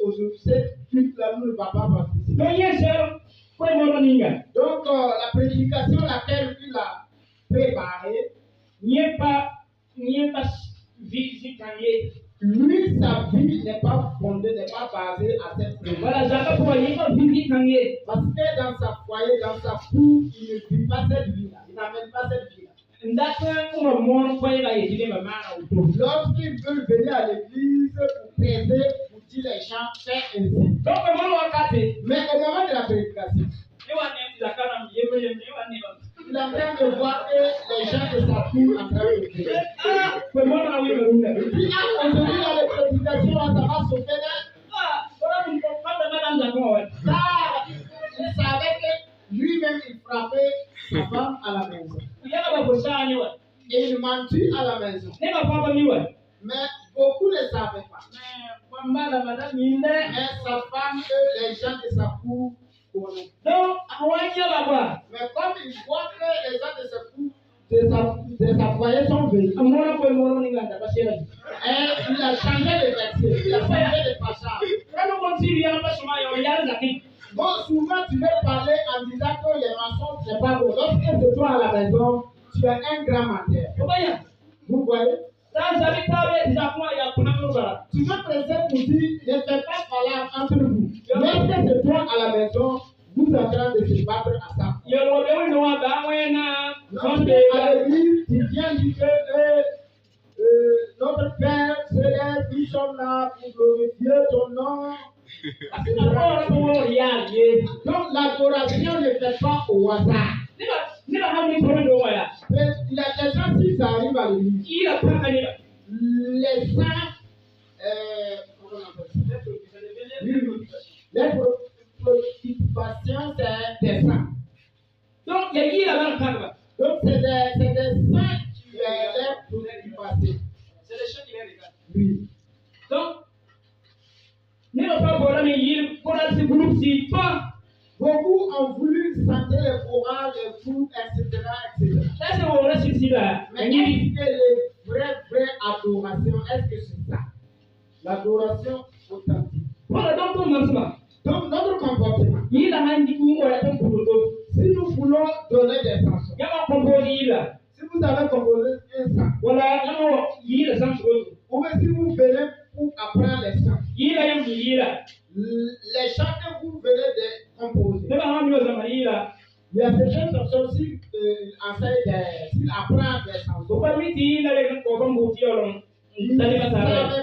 aujourd'hui, cette culte-là, nous ne va pas participer. Donc, la prédication laquelle il a préparée, lui, sa vie n'est pas fondée, n'est pas basée à cette prédication. Parce que dans sa foyer, dans sa cour, il ne vit pas cette vie-là. Il n'amène pas cette vie-là. Lorsqu'ils veulent venir à l'église pour prêcher, pour dire les chants, faire ainsi. Mais au moment de la prédication, il est en train de voir que les gens de sa cour en train de prier. Il dit, aujourd'hui, dans les prédications, ça va sauter car il savait que lui-même, il frappait sa femme à la maison. Et il mentit à la maison. Mais beaucoup ne savaient pas. Mais sa femme et les gens de sa cour connaissent. Mais comme il voit que les gens de sa cour, de sa foyer sont venus, et il a changé de verset, il a changé de passage. Bon, souvent tu veux parler en disant que les mensonges c'est pas bon. Lorsque c'est toi à la maison, tu es un grand menteur. Vous voyez? Tu veux prêcher pour dire, ne fais pas parler entre vous. Lorsque c'est toi à la maison, vous êtes en train de se battre à ça. À l'église, tu viens dire que notre Père céleste, nous sommes là pour glorifier ton nom. Donc l'adoration ne fait pas au hasard. Les gens qui arrivent à l'église, les saints, les préoccupations, c'est des saints. Donc c'est des saints qui les préoccupations. C'est les gens qui les regardent. Oui. Donc, beaucoup ont voulu chanter les chorales, les fous, etc. Mais est-ce que les vraies adorations, est-ce que c'est ça? L'adoration authentique. Donc notre comportement. Si nous voulons donner des chansons, si vous avez composé un chant, ou bien si vous venez pour apprendre les chants, les chants que vous venez de composer, il y a certaines personnes s'ils apprennent des chansons, ils ne savent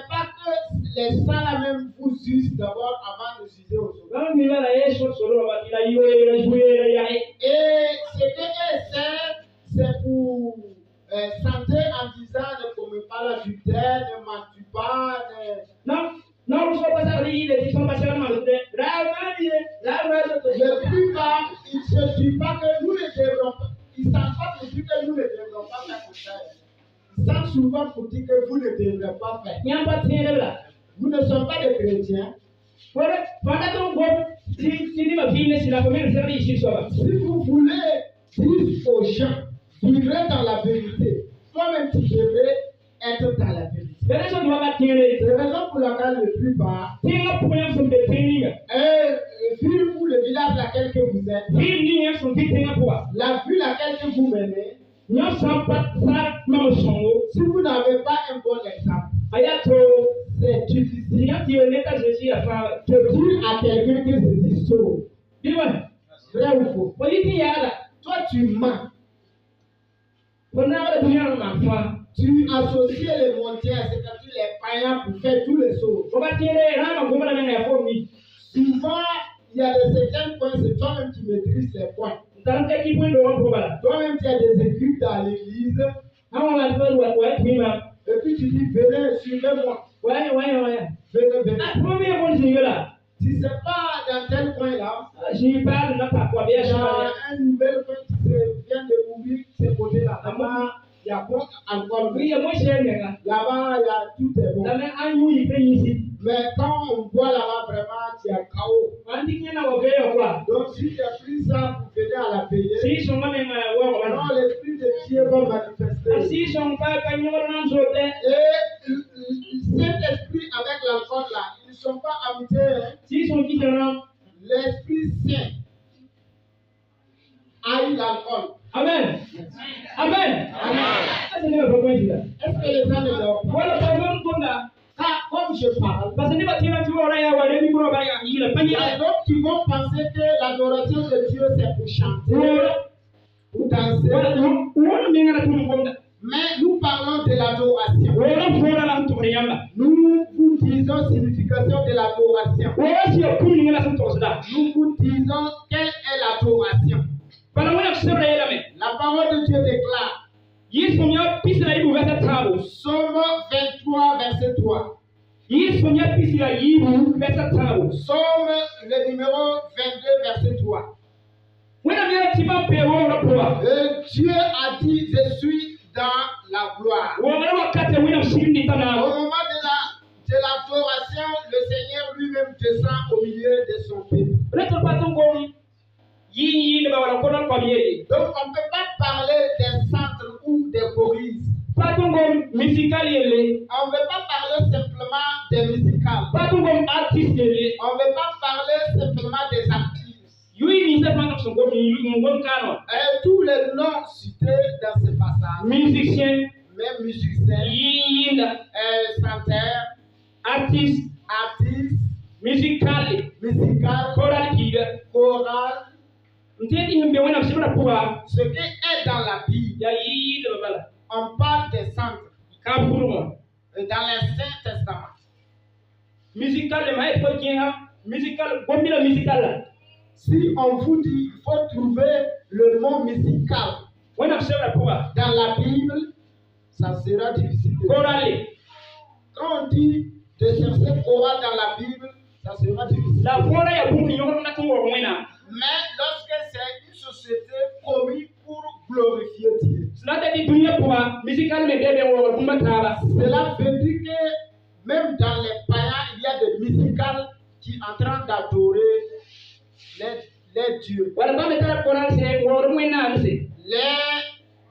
pas que les chants là même vous usent d'abord avant de user aux autres. Et ce que c'est pour chanter en disant ne commets pas l'adultère, ne mentis pas, le plupart, ils ne se disent pas que nous ne devrons pas, ils ne savent pas pour dire que nous ne devrons pas faire comme ça. Ils savent souvent pour dire que vous ne devrez pas faire. Vous ne sommes pas des chrétiens. Si vous voulez dire aux gens, vivre dans la vérité, toi-même tu devrais être dans la vérité. C'est la raison pour laquelle le plupart, ville ou le village laquelle que vous êtes, la ville laquelle que vous menez, si vous n'avez pas un bon exemple, c'est difficile de dire à quelqu'un que c'est sauve. Vrai ou faux? Toi tu mens. Tu associes les montains, c'est-à-dire les païens pour faire tous les sauts. Souvent, il y a certains points, c'est toi-même qui maîtrises les points. Toi-même, tu as des équipes dans l'église. Et puis tu dis, venez, suivez-moi. Venez. Si ce n'est pas dans tel coin-là, il y a un nouvel coin qui vient de mourir, c'est côté là. Là-bas, il y a quoi encore? Là-bas, il y a tout est bon. Mais quand on voit là-bas, vraiment, tu as chaos. Donc, si tu as pris ça pour venir à la payer, non, l'esprit de Dieu va manifester. Et cet esprit avec l'alcool là, ils sont sont pas habités, s'ils sont différents, l'Esprit Saint haït l'alcool. Amen. Amen. Est-ce que les gens ne dorment pas? Voilà, par exemple, Comme je parle, parce que il y a d'autres qui vont penser que l'adoration de Dieu c'est pour chanter, pour danser. Mais nous parlons de l'adoration. Nous vous disons signification de l'adoration. Nous vous disons quelle est l'adoration. La parole de Dieu déclare. Psaume 23, verset 3. Psaume le numéro 22, verset 3. Dieu a dit, je suis dans la gloire. Au moment de l'adoration, le Seigneur lui-même descend au milieu de son peuple. Donc on ne peut pas parler des centres ou des choristes. On ne veut pas parler simplement des musicales. On ne veut pas parler simplement des artistes. Et tous les noms cités dans ce passage, musiciens, même musiciens, chanteurs, artistes, musical, choral, ce qui est dans la Bible, on parle des centres. Dans l'Ancien Testament. Si on vous dit qu'il faut trouver le mot musical dans la Bible, ça sera difficile. Quand on dit de chercher choral dans la Bible, ça sera difficile. Mais lorsque c'est une société commise pour glorifier Dieu, cela veut dire que même dans les païens, il y a des musicales qui sont en train d'adorer les dieux.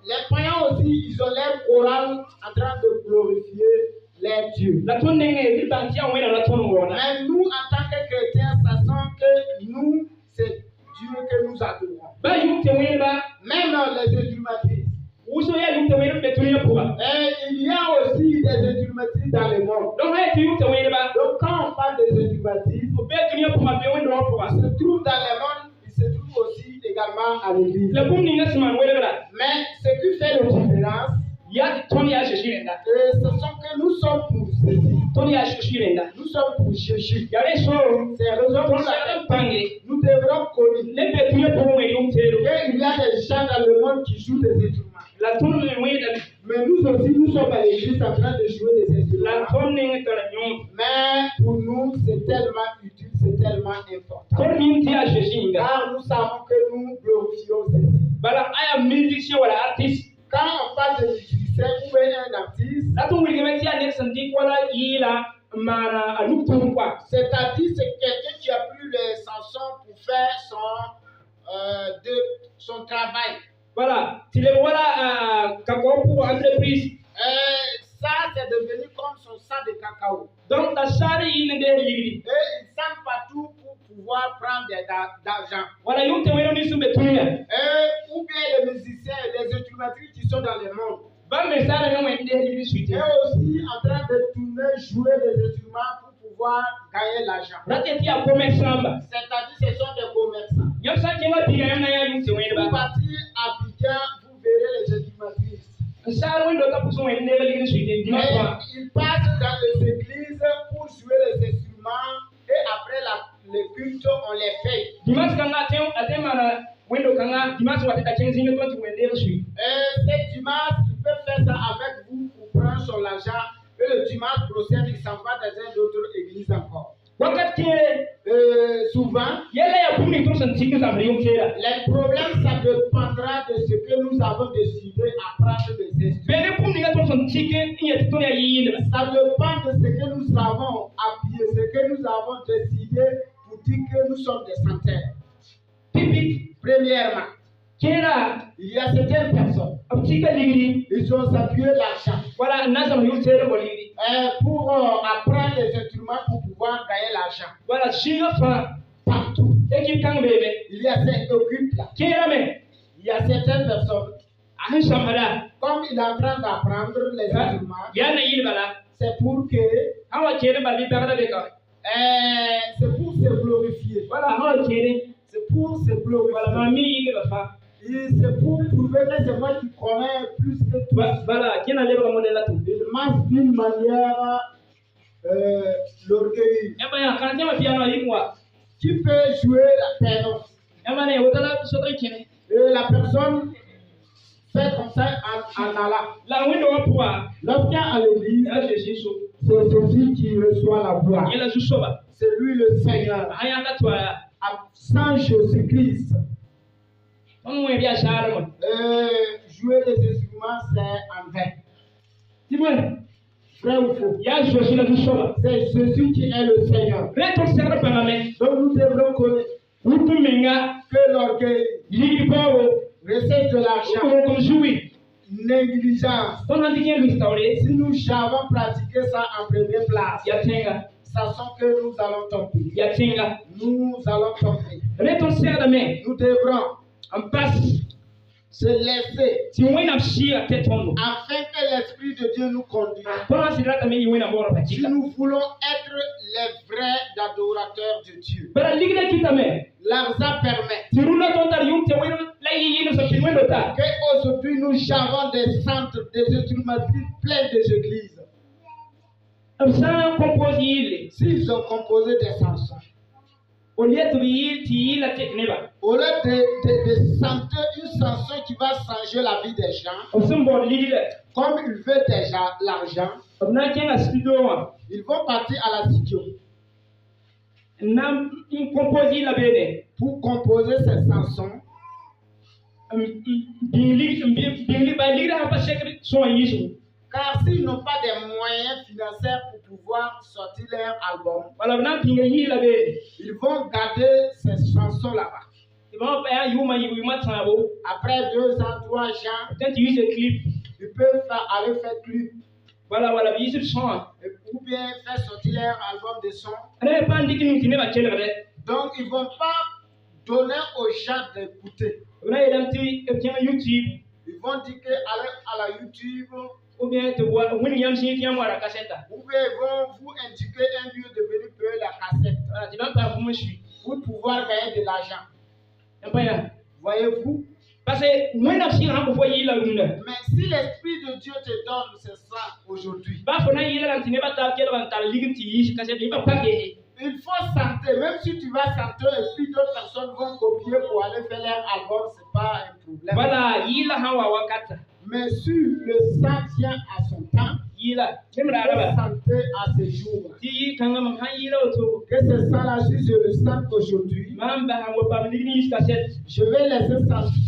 Les païens aussi, ils ont leur chorale en train de glorifier les dieux. Mais nous, en tant que chrétiens, sachant que nous, c'est Dieu que nous adorons. Même les instrumentistes. Et il y a aussi des instrumentistes dans le monde. Donc quand on parle des instrumentistes, il se trouve dans le monde, il se trouve aussi également à l'église. Mais ce qui fait la différence, ce sont que nous sommes pour ceci. Nous sommes pour Jésus. C'est la raison pour laquelle nous devrons connaître qu'il y a des gens dans le monde qui jouent des instruments. Mais nous aussi, nous sommes à l'église en train de jouer des instruments. Mais pour nous, c'est tellement utile, c'est tellement important. Car nous savons que nous glorifions Jésus. Quand on parle de musicien ou un artiste, c'est-à-dire c'est quelqu'un qui a pris les chansons pour faire son travail. Voilà, entreprise. Ça, c'est devenu comme son sang de cacao. Donc, et ils sentent partout pour pouvoir prendre de l'argent. Voilà, ou bien les musiciens et les instrumentistes qui sont dans le monde. Et aussi en train de tourner, jouer des instruments pour pouvoir gagner l'argent. C'est-à-dire ce sont des commerçants. Vous partir à Abidjan, vous verrez les instrumentistes. Mais ils passent dans les églises pour jouer les instruments et après le culte, on les paye. Et ce dimanche, il peut faire ça avec vous pour prendre son argent. Et le dimanche prochain, il s'en va dans une autre église encore. Souvent, les problèmes, ça dépendra de ce que nous avons décidé à prendre des instruments. Ça dépend de ce que nous avons appuyé, ce que nous avons décidé pour dire que nous sommes des chanteurs. Premièrement, il y a certaines personnes, ils ont appuyé l'argent. pour apprendre les instruments pour pouvoir gagner l'argent. Voilà, shiga fa. Partout. Eki kang bebe. Il y a ces groupes là. Kerame. Il y a certaines personnes, Ahin samara. comme il est en train d'apprendre les instruments, Yana yilbala. c'est pour que Hawa kere balbi bagada beka. c'est pour se glorifier. Voilà, hawa kere. C'est pour se glorifier. Voilà, mami yilba fa. Et c'est pour prouver que c'est moi qui connais plus que toi. Voilà, qui n'a pas modèle là tout. Il marche d'une manière l'orgueil. Eh ben, quand tu as piano avec moi. Qui peut jouer la piano? Eh ben, on t'a là sur le kene. Et la personne fait comme ça en allant. La window pour. Lorsqu'il à l'église, Là, je suis chaud. c'est celui qui reçoit la voix. Il a sous soba. C'est lui le Seigneur. Ayanda toi. Sans Jésus-Christ, On est bien charme. jouer les instruments, c'est en vain. Dis-moi. Vrai ou faux? Il y a Joshua là sous soba. C'est Jésus qui est le Seigneur. Retour serre par la main. Donc nous devrons connaître Vous tout menga. que l'orgueil, Libre. recherche de l'argent, Comme jouer. négligence. On a dit qu'il restaurer. Si nous avons pratiqué ça en première place, Yatenga. sachant que nous allons tomber. Yatenga. Nous allons tomber. Retour serre la main. Nous devrons En passe. se laisser Si on a chier à tête en nous. afin que l'Esprit de Dieu nous conduise. Comment c'est là que tu as bord à Si nous voulons être les vrais adorateurs de Dieu, Bara ligna kita me. l'argent permet Si runa tonta yung te wino la yino sa pinwen dota. qu'aujourd'hui nous avons des centres, des instrumentistes pleins des églises. Sa compose yile. S'ils ont composé des chansons, Au lieu de yile ti yile la tek neba. au lieu de chanter une chanson qui va changer la vie des gens, O symbol ligile. comme ils veulent déjà l'argent, Na kenga studio wa. ils vont partir à la studio Na compose yile la bene. pour composer ces chansons. Bingli ba ligila ha pa sekri so yisu. Car s'ils n'ont pas des moyens financiers pour pouvoir sortir leur album, Wala na pinga yile la bene. ils vont garder ces chansons là-bas. Iba pa ya yuma yuma tsabo. Après 2 ans, 3 ans, Quand tu use clip. ils peuvent aller faire clip Voilà yisu son. ou bien faire sortir leur album de son. Re pa ndiki ni tineba kelere. Donc, ils ne vont pas donner aux gens d'écouter. Na yelam ti kenga YouTube. Ils vont dire que allez à la YouTube, Ou bien te voir wini yam si tiam wala kaseta. ou bien ils vont vous indiquer un lieu de venir payer la cassette Tu vas pas vous me suis. pour pouvoir gagner de l'argent. Empaya. Voyez-vous? Parce que moi na si ran ko fo yila lunda. Mais si l'Esprit de Dieu te donne, c'est ça aujourd'hui. Ba fo na yila lan tineba ta kele ban ta ligiti yi kaseta ba pa ke. Il faut chanter, même si tu vas chanter et puis d'autres personnes vont copier pour aller faire leur album, ce n'est pas un problème. Voilà, yila hawa wakata. Mais si le sang vient à son temps, Yila. il faut Kemra araba. chanter à ce jour. Ti kanga man han yila oto. Que ce sang-là, si je le sens aujourd'hui, Mamba han wo pa ligni yi kaseta. je vais laisser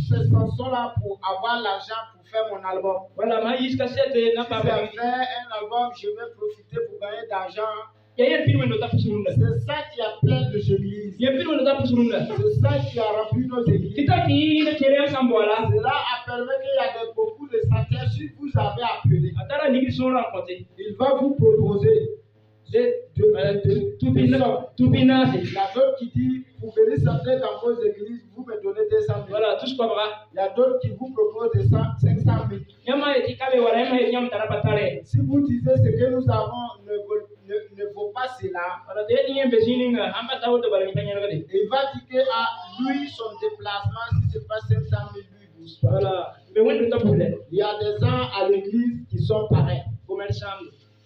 ces chansons-là pour avoir l'argent pour faire mon album. Voilà, ma yi kaseta na Si pa je ba. fais un album, je vais profiter pour gagner d'argent. Ya yen pin wendo ta pusurunda. C'est ça qui a plein de églises. Ya pin wendo ta pusurunda. C'est ça qui a rempli nos églises. Kita ki ne kere sambola. Cela a permis qu'il y a beaucoup de chanteurs. Si vous avez appelé, Atara ligni son rencontré. il va vous proposer Tupina c'est. Il y a d'autres qui disent, pour venir chanter dans vos églises, vous me donnez 200 000. Voilà, tout ce qu'on va. Il y a d'autres qui vous proposent 500 000. Yama eti kabe wala yama eti yam tarapatare. Si vous disiez ce que nous avons ne vaut pas cela, Wala de ni yembe sininga amba tawo de bala mitanya ngade. il va dire que lui, son déplacement, si ce n'est pas 500 000, lui, il bouge pas. Voilà, mais wendo ta bule. Il y a des gens à l'église qui sont pareils. Commerçant.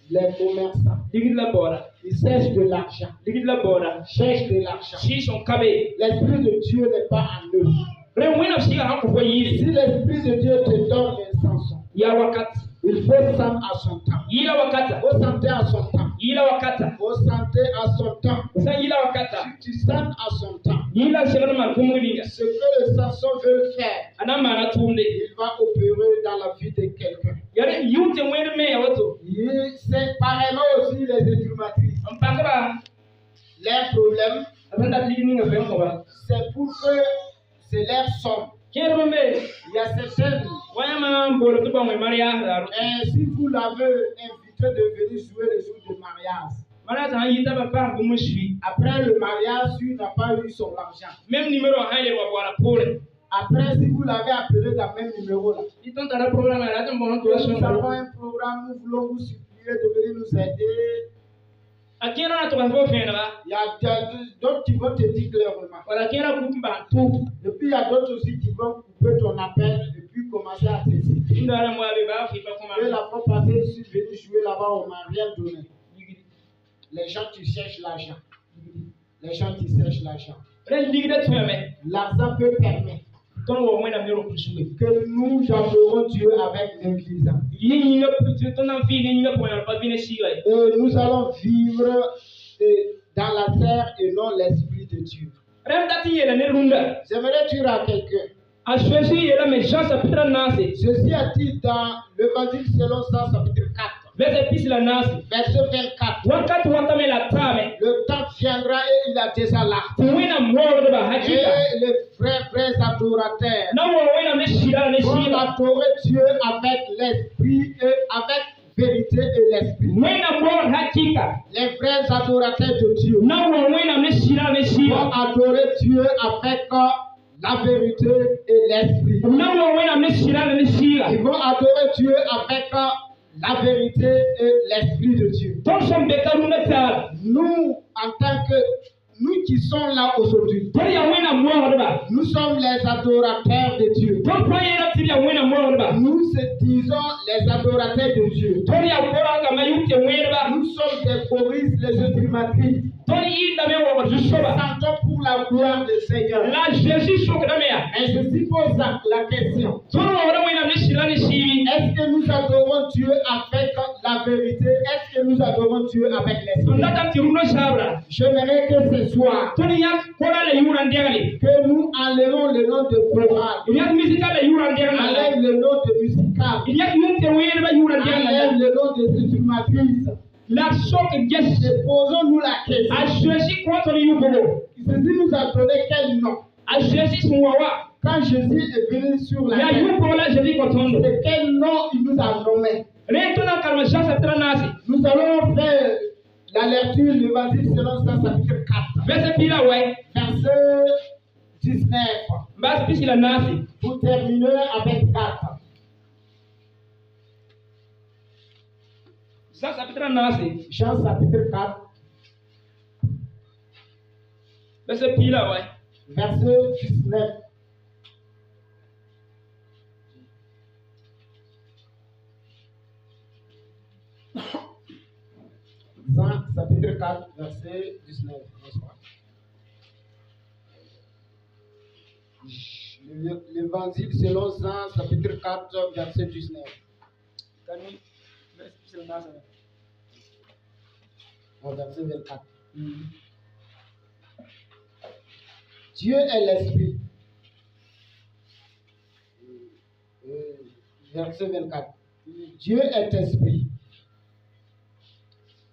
Les commerçants. Digid la bora. Ils cherchent de l'argent. Digid la bora. Cherchent de l'argent. Si son kabe. L'Esprit de Dieu n'est pas en eux. Re wena si ha ko foyi. Si l'Esprit de Dieu te donne les chansons, Ya wakat. il faut chanter à son temps. Yila wakata. Il faut chanter à son temps. Yila wakata. Il faut chanter à son temps. Sa yila wakata. Si tu chantes à son temps, Yila segala ma kumuri. ce que les chansons veulent faire, Ana mana tumde. il va opérer dans la vie de quelqu'un. Yare yute wende me yawato. C'est pareillement aussi les instrumentistes. Ampakara. Leur problème, Abanda ligni nga fen ko ba. c'est pour que c'est leur somme. Kero me. Il y a certaines, Wayama bolo to ba mo Maria. si vous l'avez invité, profité de venir jouer le jour du mariage. Mana ta yi ta ba pa ko mo shi. Après le mariage, lui n'a pas eu son argent. Même numéro ha le wa bola pour. Après, si vous l'avez appelé dans le même numéro là, Ils t'ont un problème là, tu bon nous avons un programme, nous voulons vous supplier de venir nous aider. A qui na to ba fo fin là. Il y a d'autres qui vont te dire clairement. Wala qui na ku ba tout. Et puis il y a d'autres aussi qui vont couper ton appel et puis commencer à te citer. Ndara mo be ba fi ba Et comment. la fois passée, je suis venu jouer là-bas, on m'a rien donné. Les gens qui cherchent l'argent. Les gens qui cherchent l'argent. Ren digde tu mais. L'argent peut permettre Ton wo mo na me ro ku shi. que nous adorons Dieu avec négligence. Yi nga tu ton en fi ni nga po na ba vine shi ouais. Et nous allons vivre dans la terre et non l'esprit de Dieu. Ren dati yela ne runda. J'aimerais dire à quelqu'un, A choisi yela mais Jean chapitre 9. ceci a dit dans l'évangile selon Jean chapitre 4, Verset plus la nasi. verset 24. Wakati watame la tame. Le temps viendra et il a déjà là. Kuwina mwogo ba hakika. Et les vrais adorateurs Na wo wina me shira ne vont shira. adorer Dieu avec l'esprit et avec vérité et l'esprit. Wina mwogo hakika. Les vrais adorateurs de Dieu Na wo wina me shira ne vont shira. adorer Dieu avec la vérité et l'esprit. Na wo wina me shira ne shira. Ils vont adorer Dieu avec la vérité et l'esprit de Dieu. Ton som bekaru na ta. Nous, en tant que nous qui sommes là aujourd'hui, Tori ya wina mwogo ba. nous sommes les adorateurs de Dieu. Ton proye na tiri ya wina mwogo ba. Nous disons les adorateurs de Dieu. Tori ya kora ga mayute wina ba. Nous sommes des choristes, les estimatrices. Tori inda me wo ba soba. Chantons pour la gloire du Seigneur. La Jésus sok na me ya. Et ceci pose la question. Ton wo wina me shira ne shiri. Est-ce que nous adorons Dieu avec la vérité? Est-ce que nous adorons Dieu avec l'esprit? Ndata tiruno sabra. J'aimerais que ce soir, Toni ya kora le yura ndegali. que nous enlevons le nom de chorale, Il y a musical le yura ndegali. enlève le nom de musical, Il y a yunte wele ba yura enlève ndegali. le nom de estimatrice. La sok ges. Et posons-nous la question. A Jésus contre le yugo. Ceci nous a donné quel nom? A Jésus muwawa. Quand Jésus est venu sur la Ya terre, yugo la Jésus kotondo. c'est quel nom il nous a nommé? Retona kalma chasa tranasi. Nous allons faire la lecture de l'évangile selon Jean chapitre 4, Verset pila ouais. verset 19. Bas pisi la nasi. Pour terminer avec 4. Jean chapitre nasi. Jean chapitre 4, Verset pila ouais. verset 19. Jean chapitre 4, verset 19. n'est-ce pas? L'évangile selon Jean chapitre 4, verset 19. Kani verset pisi la nasi. Verset 24. Dieu est l'esprit. Verset 24. Dieu est esprit.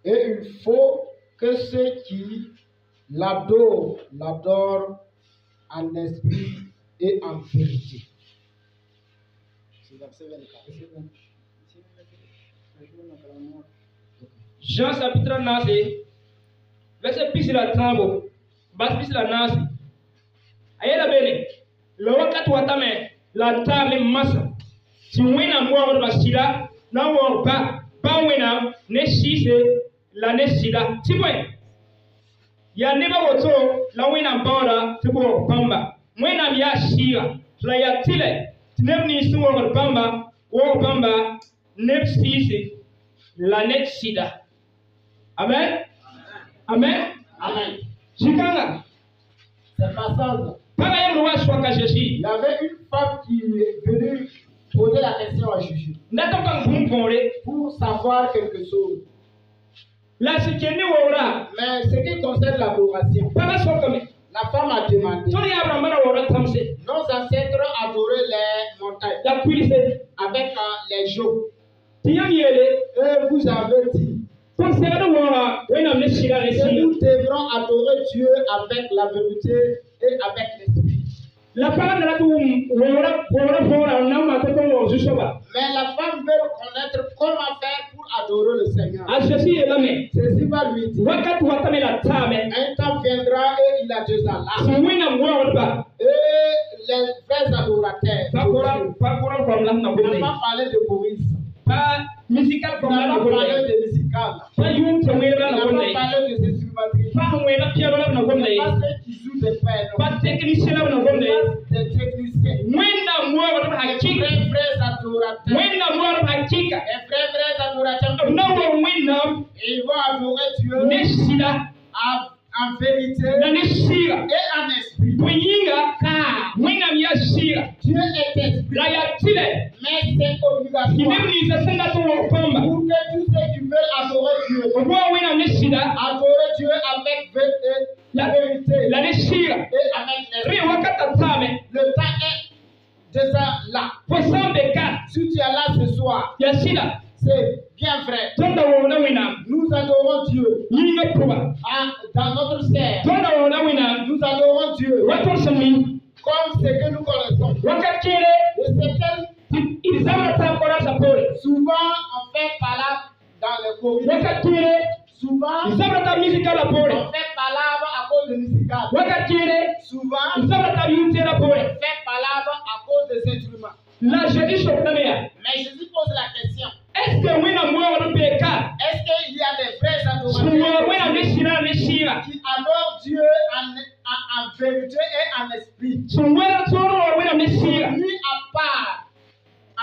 Et il faut que ceux qui l'adorent en esprit et en vérité. C'est verset 24. Jean chapitre nasi. Verset pisi la tambo. Bas pisi la nasi. Ayela bene. Lo wakati watame la tame masa. Si wina mwa ba shira na wo ba wina ne shise la ne shira. Tibwe. Ya neba woto la wina bawda tibo bamba. Wina ya shira. La ya tile. Tinebni suwo bamba wo bamba ne shise la ne shida. Amen. Amen. Amen. Chikanga. C'est passage. Il y avait une femme qui est venue poser la question à Jésus pour savoir quelque chose. Mais ce qui concerne l'adoration, la femme a demandé. Nos ancêtres adoraient les montagnes avec les jours. Et vous avez dit que nous devrons adorer Dieu avec la vérité et avec l'esprit. La femme de la tour, Mais la femme veut connaître comment faire pour adorer le Seigneur. ceci est la main. Ceci va lui dire. Un temps viendra et il a déjà là. Et les vrais adorateurs. On n'a pas parlé de Moïse. Pas musical On comme n'a la pas parlé de musical. pas une On n'a pas parlé de ces instruments. pas un piano là Pas ceux qui jouent des peines. pas technicien là Pas des techniciens. mwenda mwa Les hakika vrais adorateurs. mwenda mwa hakika Les vrais adorateurs. nawo mwenda Ils vont adorer Dieu neshira en vérité na neshira et en esprit. kuyinga ka mwenda myashira Dieu est esprit. la yatile Mais c'est obligatoire. kinemniza senda to komba Pour que tous ceux qui veulent adorer Dieu, obwa wena neshira adorer Dieu avec la vérité la neshira et avec ri l'esprit. wakata tame Le temps est déjà là. posambe ka Si tu es là ce soir, yashira c'est bien vrai. tonda wona wena Nous adorons Dieu. yinga kuba Dans notre serre, tonda wona wena nous adorons Dieu wato sami comme ce que nous connaissons. wakakire Et c'est que ilizama takora sapore souvent on fait palabre dans les chorus. wakakire Souvent ilizama ta musical la on pore fait palabre à cause de musical. wakakire Souvent ilizama ta yunte la on pore fait palabre à cause des instruments. la jeudi shopnamea Mais Jésus pose la question. est-ce que wena mwa wa beka Est-ce qu'il y a des vrais suwa adorateurs wena neshira qui adorent Dieu en vérité et en esprit? suwa toro wena neshira Lui à part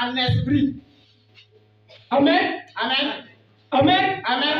en esprit. amen Amen. amen Amen.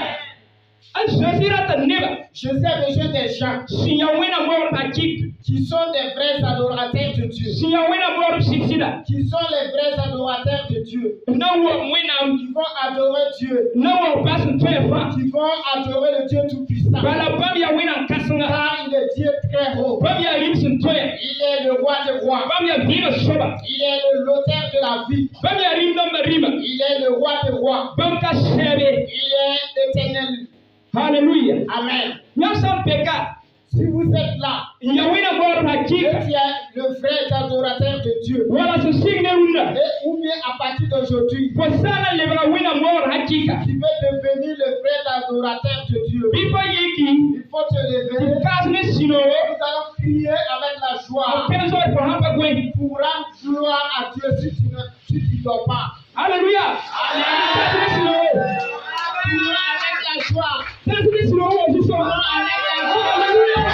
ajasira ta neba Jésus a besoin des gens sinya wena mwa wa hakika qui sont des vrais adorateurs de Dieu. sinya wena mwa wa sisida Qui sont les vrais adorateurs de Dieu. nawo wena Qui vont adorer Dieu. nawo basin toyefa Qui vont adorer le Dieu Tout-Puissant. bala bam ya wena kasanga Car il est Dieu très haut. bam ya limsin toye Il est le roi des rois. bam ya vina soba Il est l'auteur de la vie. bam ya rimdam rima Il est le roi des rois. bam ka sebe Il est éternel. hallelujah Amen. nyamsam peka Si vous êtes là, ya wena bor et hakika tu es le vrai adorateur de Dieu, wala so signe unda et ou bien à partir d'aujourd'hui, ko sala lebra wena bor hakika tu veux devenir le vrai adorateur de Dieu, bipo yiki il faut te lever. kasne sino Nous allons prier avec la joie kenzo ko hamba gwen pour rendre gloire à Dieu si tu ne dors pas. hallelujah kasne sino Prions avec la joie. kasne sino wo jiso hallelujah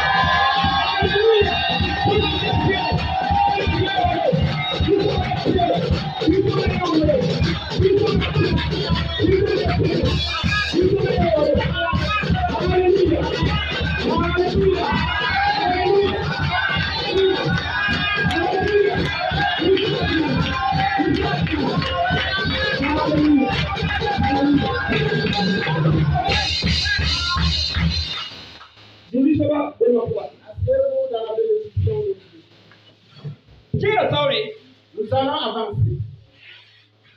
Asseyez-vous dans la bénédiction de Dieu. Kira tawre Nous allons avancer.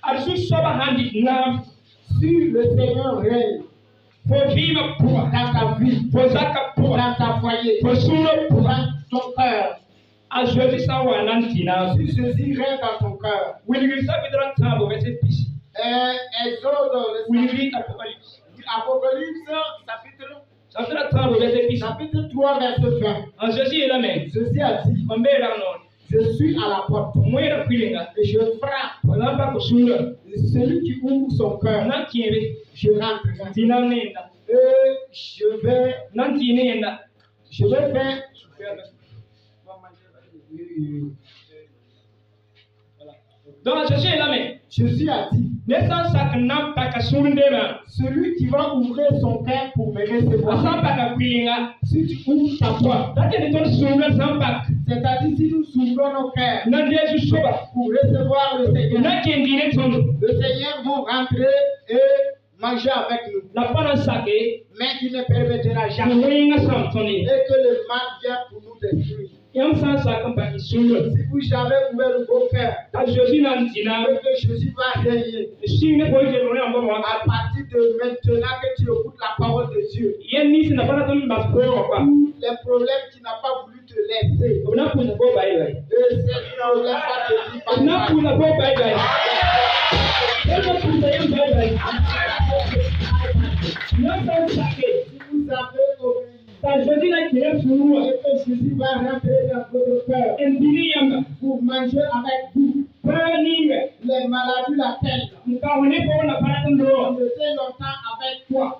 arsu soba handi na Si le Seigneur règne fo vima puwa dans ta vie, fo zaka puwa dans ta foyer, fo suro puwa dans ton cœur, a jeudi sa wa nantina si Jésus règne dans ton cœur, wiligi sa bidra tambo verset 10 Exode, wiligi apocalypse Apocalypse, chapitre 30 verset 10 chapitre 3, verset 20. en Jésus est la main Jésus a dit, mbera non je suis à la porte mwera kwilinga et je frappe. wala ko sura Celui qui ouvre son cœur, na kiebe je rentre. dinanenda Et je vais nantinenda faire. donc Jésus est la main Jésus a dit, naissance sak nam paka surndema celui qui va ouvrir son cœur pour me recevoir. asan paka kwilinga Si tu ouvres ta porte, date ni ton surna sampak c'est-à-dire si nous ouvrons nos cœurs na Jésus soba pour recevoir le Seigneur, na kendine ton le Seigneur va rentrer et manger avec nous. la pana sake Mais il ne permettra jamais kuwinga samtoni et que le mal vienne pour nous détruire. yam san sak paka surna Si vous avez ouvert vos cœurs, ta Jésus nantina que Jésus va régner. sine ko je no yamba mo À partir de maintenant que tu écoutes la parole de Dieu, yen ni sina bana ton bas ko kwa les problèmes qui n'ont pas voulu te laisser, ona ko ko bai bai et Non, vous n'avez pas bye-bye. Non, ça vous savez. Quand Jésus n'a qu'il est sur nous, Jésus va rentrer dans votre cœur. Vous mangez avec vous. Les maladies laquelle on était longtemps avec toi.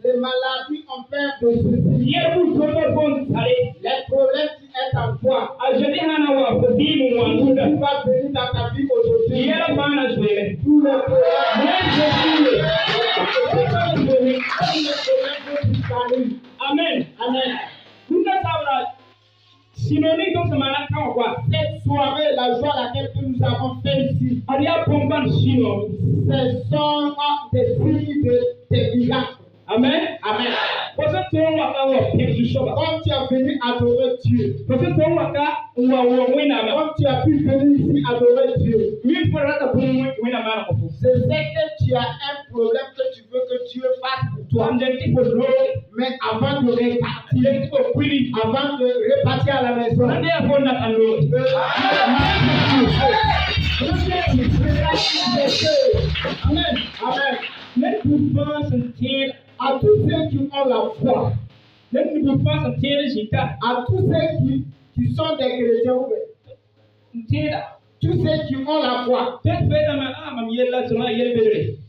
Les maladies ont peur de ceci. Les problèmes qui sont en toi. Tu vas venir dans ta vie aujourd'hui. Tous les problèmes. Amen. Amen. Synonyme comme ce matin, quoi? Cette soirée, la joie à laquelle nous avons fait ici, ce sont des signes de miracles. Amen. Amen. Comme tu es venu adorer Dieu, comme tu as pu venir ici adorer Dieu, c'est que tu as un problème que tu veux que Dieu fasse pour toi. Mais avant de repartir, avant de repartir à la maison, Amen. Amen. À tous ceux qui ont la foi, à tous ceux qui sont des chrétiens, tous ceux qui ont la foi.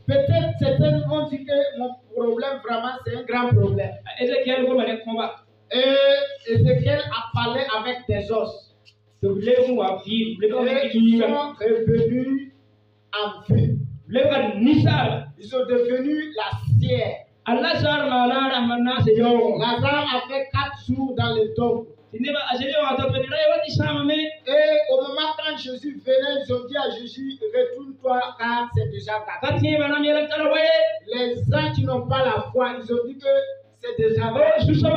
Peut-être certains vont dire que mon problème vraiment c'est un grand problème. Et Ézéchiel a parlé avec des os. Ils sont revenus en vie. Ils sont devenus la cire. Lazare a fait 4 jours dans le tombe. Et au moment quand Jésus venait, ils ont dit à Jésus, retourne-toi car c'est déjà gâté. Les gens qui n'ont pas la foi, ils ont dit que c'est déjà gâté. Ils ont dit,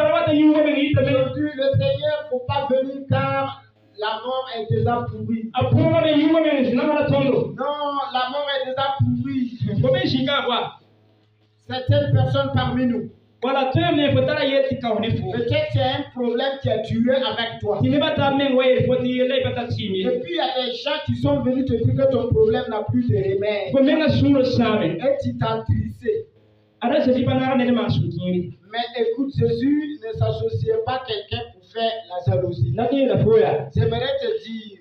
le Seigneur, il ne faut pas venir car la mort est déjà pourrie. Non, la mort est déjà pourrie. Certaines personnes parmi nous. Peut-être c'est un problème qui a duré avec toi. Et puis il y a des gens qui sont venus te dire que ton problème n'a plus de remède. Et tu t'as trissé. Mais écoute, Jésus ne s'associait pas à quelqu'un pour faire la jalousie. J'aimerais te dire,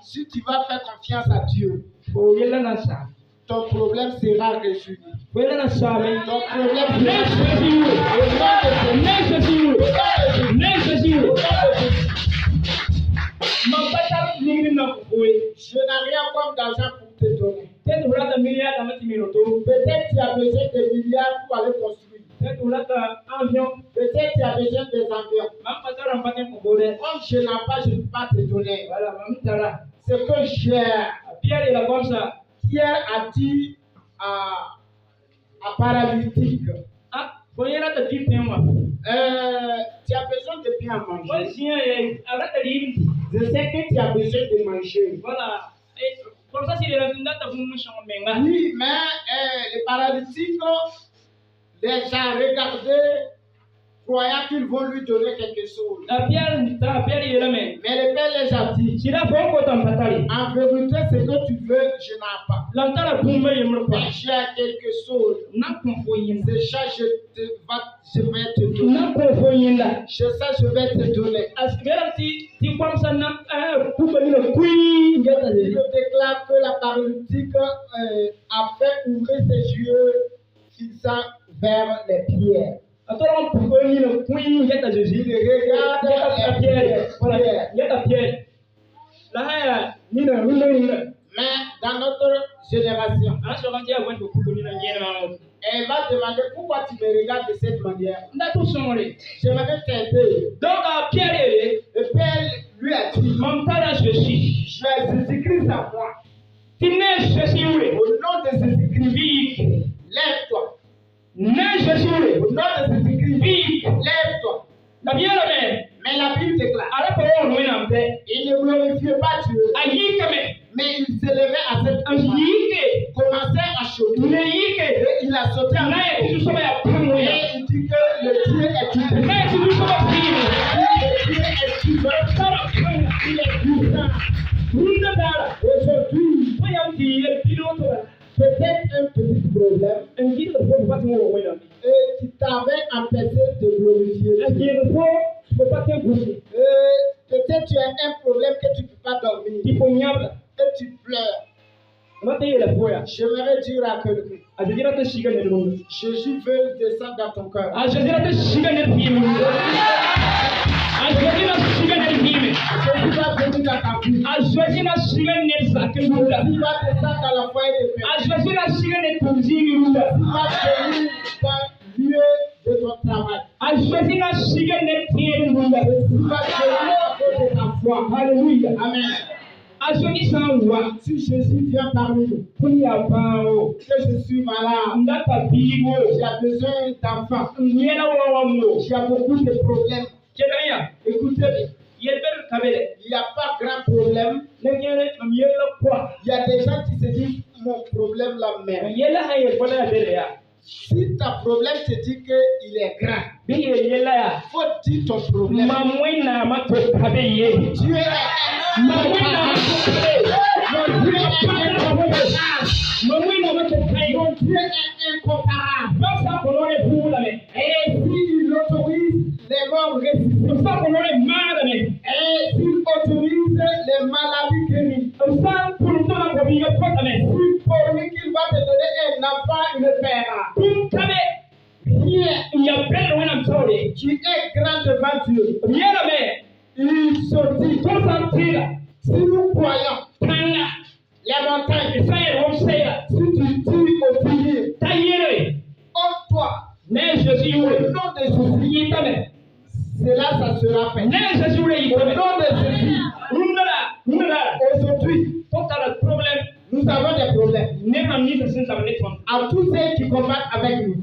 si tu vas faire confiance à Dieu, ton problème sera résolu. Ton problème sera Je n'ai rien comme d'argent pour te donner. Peut-être tu as besoin de milliards pour aller construire. Peut-être tu as besoin des avions. Comme je n'ai pas, je ne peux pas te donner. Ce que j'ai. Pierre a dit à paralytique. Tu as besoin de bien manger. Je sais que tu as besoin de manger. Voilà. Oui, mais les paralytiques, les gens regardaient, croyant qu'ils vont lui donner quelque chose. Mais le Père les a dit, en vérité, ce que tu veux, je n'ai pas. Mais j'ai quelque chose. C'est ça, je vais te donner. C'est ça, je vais te donner. Je déclare que la paralytique a fait ouvrir ses yeux, fixant vers les pierres. Il regarde les pierres. Mais dans notre génération, elle va demander pourquoi tu me regardes de cette manière. J'aimerais t'aider. Donc, Pierre, le Père lui a dit, Jésus-Christ à moi. Au nom de Jésus-Christ, lève-toi. Au nom de Jésus-Christ, lève-toi. Mais la Bible déclare, il ne glorifiait pas Dieu, mais il s'élevait à cette place, commençait à sauter, et il a sauté en l'air, et il dit que le Dieu est vivant. Le Dieu est vivant. il est puissant. Aujourd'hui, peut-être un petit problème et qui t'avait empêché de glorifier Dieu. Peut-être tu as un problème que tu ne peux pas dormir et tu pleures. J'aimerais dire à quelqu'un, Jésus veut descendre dans ton cœur. Jésus va venir dans ta vie. Jésus va descendre dans la foyer de paix. Jésus va venir dans le lieu de ton travail. Jésus va venir à cause de ta foi. Alléluia. Amen. Si Jésus vient parmi nous, que je suis malade, j'ai besoin d'enfants, j'ai beaucoup de problèmes. Écoutez, il n'y a pas grand problème. Il y a des gens qui se disent mon problème la mère. Si ta problème te dit qu'il est grand, faut dire ton problème. Dieu est incomparable. Et s'il autorise les morts ressuscités, et s'il autorise les maladies guéries, s'il promet qu'il va te donner un enfant, il le fera. Tu es grand devant Dieu. Il se dit, si nous croyons les montagnes, si tu dis au figuier, ôte-toi, au nom de Jésus, cela ça sera fait. Au nom de Jésus, aujourd'hui, nous avons des problèmes. À tous ceux qui combattent avec nous,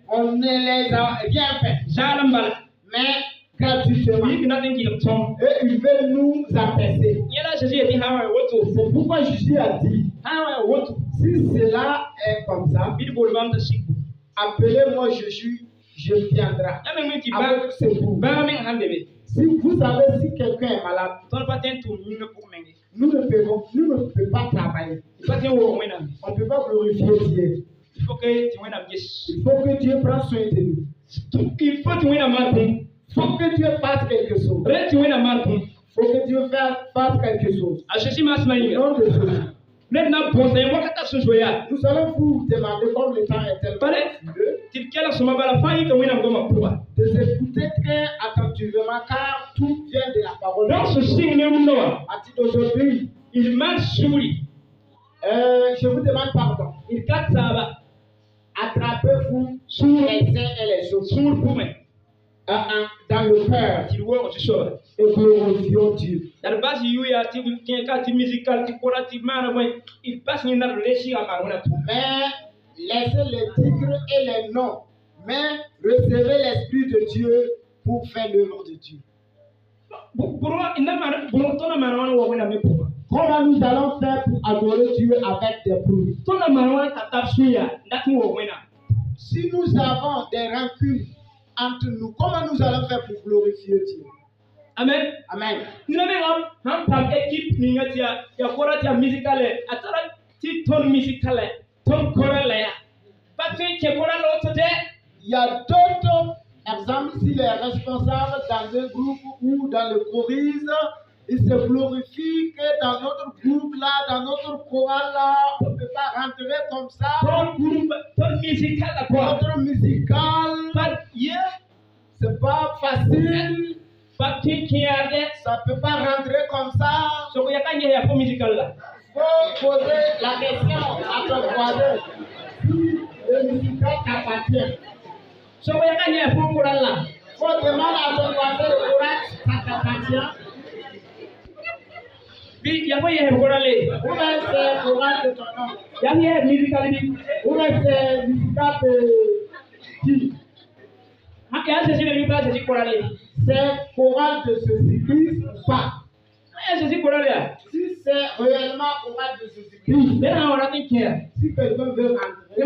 on ne les a bien fait. Mais gratuitement. Et ils veulent nous apaiser. C'est pourquoi Jésus a dit, si cela est comme ça, appelez-moi Jésus, je viendrai. Avec ce vous. Si vous savez si quelqu'un est malade, nous ne pouvons pas travailler. On ne peut pas glorifier Dieu. Il faut que Dieu prenne soin de nous. Il faut que Dieu fasse quelque chose. Il faut que Dieu fasse quelque chose. Nom de Jésus. Nous allons vous demander, comme le temps est tellement de s'écouter très attentivement, car tout vient de la parole. À titre d'aujourd'hui, je vous demande pardon. Attrapez-vous les uns et les autres dans le cœur et glorifions Dieu. Mais laissez les tigres et les noms, mais recevez l'Esprit de Dieu pour faire l'œuvre de Dieu. Comment nous allons faire pour adorer Dieu avec des bruits? Si nous avons des rancunes entre nous, comment nous allons faire pour glorifier Dieu? Amen. Amen. Il y a d'autres exemples, si les responsables dans un groupe ou dans le chorisme, ils se glorifient que dans notre groupe là, dans notre chorale là, on ne peut pas rentrer comme ça. Notre musical, c'est pas facile. Ça ne peut pas rentrer comme ça. Il faut poser la question à ton voisin. Si le musical t'appartient, il faut demander à ton voisin le courage ça t'appartient. Où est le courage de ton nom? Où est le musical de qui? C'est chorale de Jésus-Christ ou pas? Si c'est réellement chorale de Jésus-Christ, si quelqu'un veut rentrer,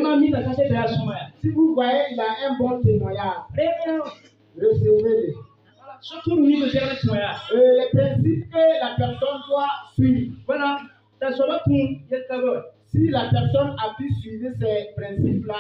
si vous voyez il a un bon témoignage, recevez-le. Surtout au niveau de la les principes que la personne doit suivre. Voilà. T'as seulement tout. Si la personne a pu suivre ces principes-là,